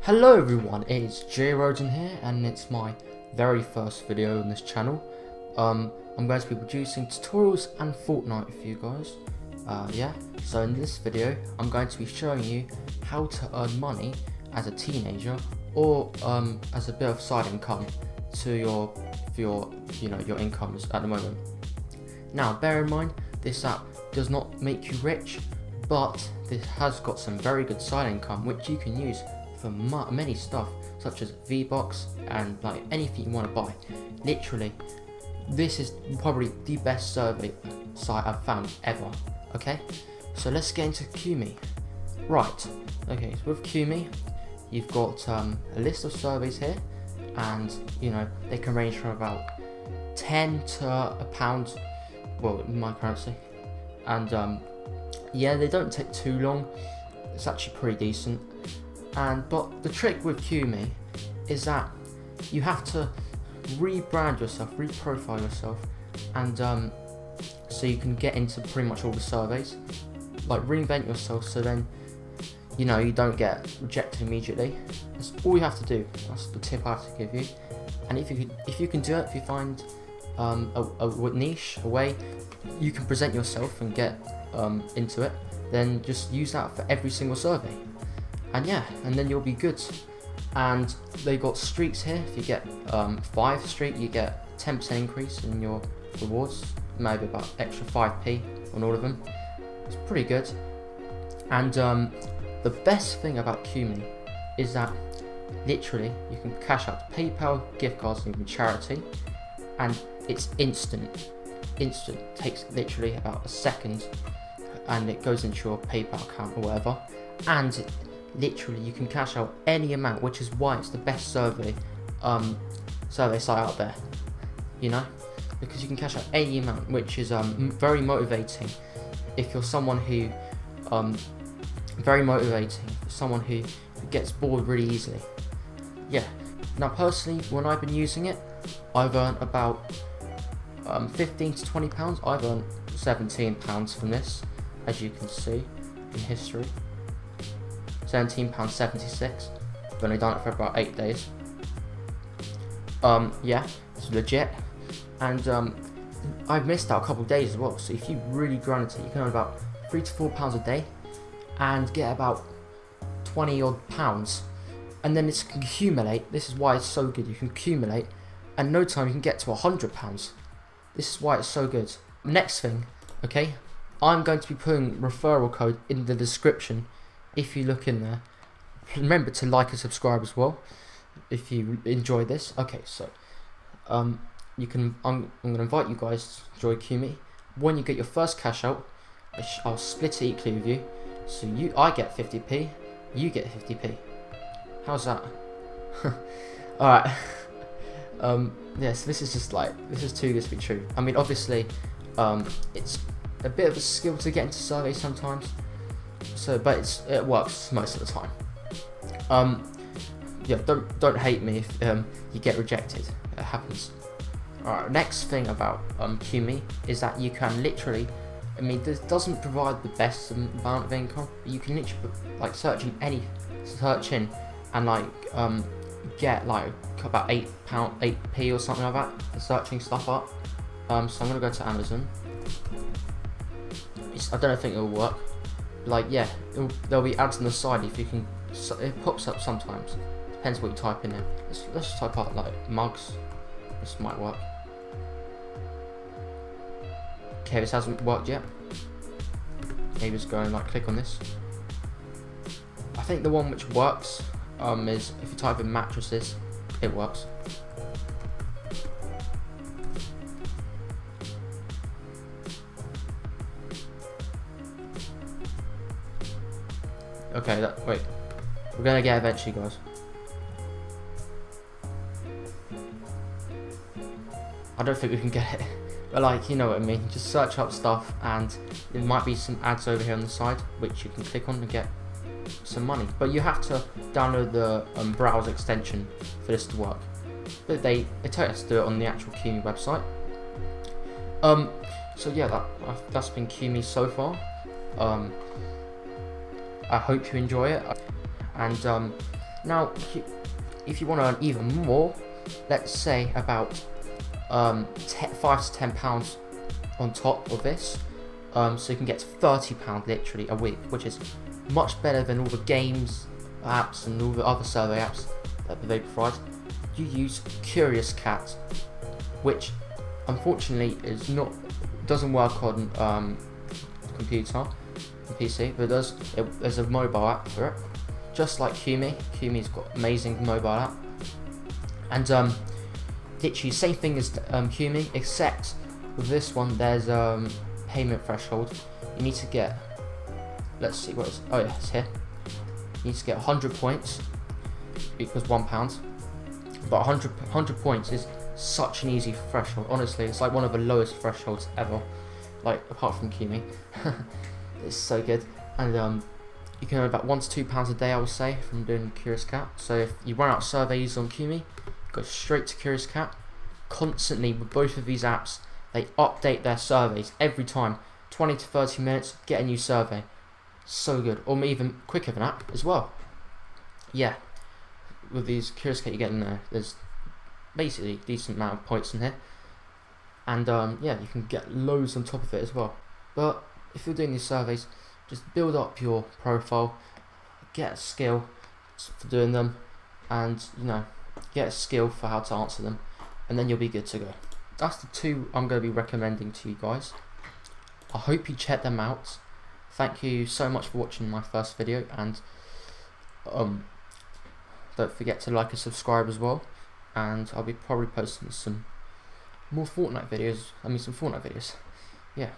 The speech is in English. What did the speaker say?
Hello everyone, it's JRodin here, and it's my very first video on this channel. I'm going to be producing tutorials and Fortnite for you guys. So in this video, I'm going to be showing you how to earn money as a teenager, or as a bit of side income to your incomes at the moment. Now, bear in mind, this app does not make you rich, but this has got some very good side income which you can use for many stuff, such as V-Bucks and like anything you want to buy. Literally, this is probably the best survey site I've found ever. Okay, so let's get into QMe. Right, okay, so with QMe, you've got a list of surveys here, and they can range from about 10 to a pound, well, in my currency, and yeah, they don't take too long. It's actually pretty decent. But the trick with QMe is that you have to rebrand yourself, reprofile yourself, and so you can get into pretty much all the surveys. Like, reinvent yourself, so then you don't get rejected immediately. That's all you have to do. That's the tip I have to give you. And if you can do it, if you find a niche, a way you can present yourself and get into it, then just use that for every single survey. And yeah, and then you'll be good. And they got streaks here. If you get 5 streak, you get 10% increase in your rewards, maybe about extra 5p on all of them. It's pretty good. And the best thing about QMe is that literally you can cash out to PayPal, gift cards, and even charity, and it's instant. It takes literally about a second, and it goes into your PayPal account or whatever. And literally you can cash out any amount, which is why it's the best survey site out there, because you can cash out any amount, which is very motivating if you're someone who someone who gets bored really easily. Yeah, now personally, when I've been using it, I've earned about 15 to 20 pounds. I've earned 17 pounds from this, as you can see in history. £17.76. I've only done it for about 8 days. Yeah, it's legit. And I've missed out a couple of days as well. So if you really grind it, you can earn about £3 to £4 a day and get about 20 odd pounds. And then it can accumulate. This is why it's so good. You can accumulate, and in no time you can get to £100. This is why it's so good. Next thing, okay, I'm going to be putting referral code in the description. If you look in there, remember to like and subscribe as well if you enjoy this. Okay, so I'm going to invite you guys to join QMe. When you get your first cash out, I'll split it equally with you. So I get 50p, you get 50p. How's that? Alright. Yes, this is too good to be true. I mean, obviously, it's a bit of a skill to get into surveys sometimes. But it works most of the time. Yeah, don't hate me if you get rejected. It happens. Alright, next thing about QMe is that you can literally, this doesn't provide the best amount of income, but you can literally search in and get like about £8p or something like that for searching stuff up. So I'm gonna go to Amazon. I don't think it'll work. Yeah, there'll be ads on the side if you can. It pops up sometimes. Depends what you type in there. Let's just type out like mugs. This might work. Okay, this hasn't worked yet. Maybe just go and click on this. I think the one which works is if you type in mattresses, it works. Okay, wait. We're gonna get it eventually, guys. I don't think we can get it. But you know what I mean. Just search up stuff, and there might be some ads over here on the side, which you can click on to get some money. But you have to download the browser extension for this to work. But they tell us to do it on the actual QMe website. So yeah, that's been QMe so far. I hope you enjoy it, and Now, if you want to earn even more, let's say about £5 to £10 on top of this, so you can get to £30 literally a week, which is much better than all the games apps and all the other survey apps that they provide. You use Curious Cat, which unfortunately doesn't work on computer, PC, but there's a mobile app for it, just like Qumi. Qumi's got amazing mobile app, and literally same thing as Qumi, except with this one there's payment threshold. You need to get, let's see what is, oh yeah, it's here. You need to get 100 points equals £1, but 100 points is such an easy threshold. Honestly, it's like one of the lowest thresholds ever, like apart from Qumi. It's so good, and you can earn about £1 to £2 a day, I would say, from doing Curious Cat. So if you run out surveys on Qumi, go straight to Curious Cat. Constantly with both of these apps, they update their surveys every time, 20 to 30 minutes, get a new survey. So good, or even quicker than that as well. Yeah, with these Curious Cat, you get in there. There's basically a decent amount of points in here, and yeah, you can get loads on top of it as well. But if you're doing these surveys, just build up your profile, get a skill for doing them, and get a skill for how to answer them, and then you'll be good to go. That's the 2 I'm going to be recommending to you guys. I hope you check them out. Thank you so much for watching my first video, and don't forget to like and subscribe as well, and I'll be probably posting some more Fortnite videos. Some Fortnite videos. Yeah.